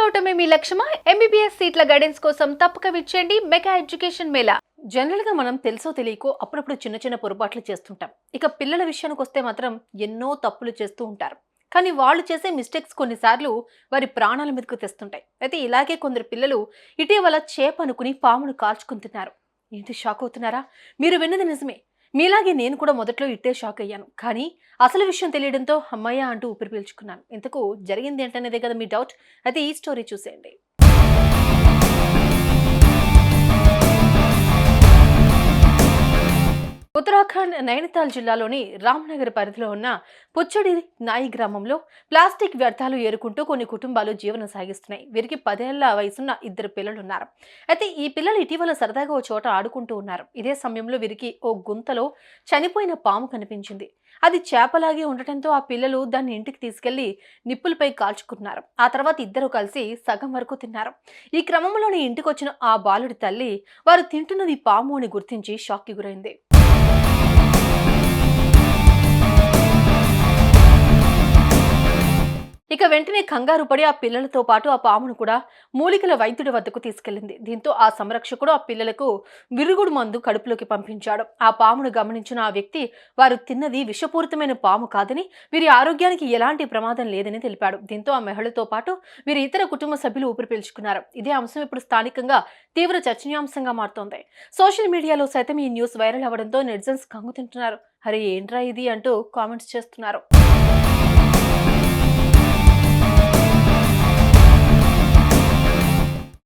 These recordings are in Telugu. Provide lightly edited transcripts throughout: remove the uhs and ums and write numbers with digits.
అవటమే మీ లక్ష్యమా? ఎంబీబీఎస్ సీట్ల గైడెన్స్ కోసం తప్పక విచ్చేయండి మెగా ఎడ్యుకేషన్ మేళా. జనరల్ గా మనం తెలుసో తెలియకో అప్పుడప్పుడు చిన్న చిన్న పొరపాట్లు చేస్తుంటాం. ఇక పిల్లల విషయానికి వస్తే మాత్రం ఎన్నో తప్పులు చేస్తూ ఉంటారు. కానీ వాళ్ళు చేసే మిస్టేక్స్ కొన్నిసార్లు వారి ప్రాణాల మీదకు తెస్తుంటాయి. అయితే ఇలాగే కొందరు పిల్లలు ఇటీవల చేప అనుకుని పామును కాల్చుకుని తిన్నారు. ఏంటి షాక్ అవుతున్నారా? మీరు విన్నది నిజమే. మీలాగే నేను కూడా మొదట్లో ఇట్టే షాక్ అయ్యాను. కానీ అసలు విషయం తెలియడంతో అమ్మయ్య అంటూ ఊపిరి పీల్చుకున్నాను. ఇంతకు జరిగింది ఏంటనేదే కదా మీ డౌట్. అయితే ఈ స్టోరీ చూసేయండి. ఉత్తరాఖండ్ నైనితాల్ జిల్లాలోని రామ్నగర్ పరిధిలో ఉన్న పుచ్చడి నాయి గ్రామంలో ప్లాస్టిక్ వ్యర్థాలు ఏరుకుంటూ కొన్ని కుటుంబాలు జీవనం సాగిస్తున్నాయి. వీరికి 10 ఏళ్ల వయసున్న 2 పిల్లలున్నారు. అయితే ఈ పిల్లలు ఇటీవల సరదాగా ఓ చోట ఆడుకుంటూ ఉన్నారు. ఇదే సమయంలో వీరికి ఓ గుంతలో చనిపోయిన పాము కనిపించింది. అది చేపలాగే ఉండటంతో ఆ పిల్లలు దాన్ని ఇంటికి తీసుకెళ్లి నిప్పులపై కాల్చుకున్నారు. ఆ తర్వాత ఇద్దరు కలిసి సగం వరకు తిన్నారు. ఈ క్రమంలోనే ఇంటికొచ్చిన ఆ బాలుడి తల్లి వారు తింటున్నది పాము అని గుర్తించి షాక్కి గురైంది. ఇక వెంటనే కంగారు పడి ఆ పిల్లలతో పాటు ఆ పామును కూడా మూలికల వైద్యుడి వద్దకు తీసుకెళ్లింది. దీంతో ఆ సంరక్షకుడు ఆ పిల్లలకు విరుగుడు మందు కడుపులోకి పంపించాడు. ఆ పామును గమనించిన ఆ వ్యక్తి వారు తిన్నది విషపూరితమైన పాము కాదని, వీరి ఆరోగ్యానికి ఎలాంటి ప్రమాదం లేదని తెలిపాడు. దీంతో ఆ మహిళతో పాటు వీరి ఇతర కుటుంబ సభ్యులు ఊపిరి పీల్చుకున్నారు. ఇదే అంశం ఇప్పుడు స్థానికంగా తీవ్ర చర్చనీయాంశంగా మారుతోంది. సోషల్ మీడియాలో సైతం ఈ న్యూస్ వైరల్ అవ్వడంతో నెటిజన్స్ కంగుతింటున్నారు. అరే ఏంట్రా ఇది అంటూ కామెంట్స్ చేస్తున్నారు.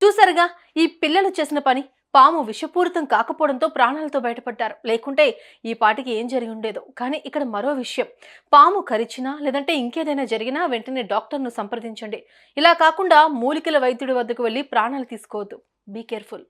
చూసారుగా, ఈ పిల్లలు చేసిన పని. పాము విషపూరితం కాకపోవడంతో ప్రాణాలతో బయటపడ్డారు. లేకుంటే ఈ పాటికి ఏం జరిగి ఉండేదో. కానీ ఇక్కడ మరో విషయం, పాము కరిచినా లేదంటే ఇంకేదైనా జరిగినా వెంటనే డాక్టర్ను సంప్రదించండి. ఇలా కాకుండా మూలికల వైద్యుడి వద్దకు వెళ్లి ప్రాణాలు తీసుకోవద్దు. Be careful.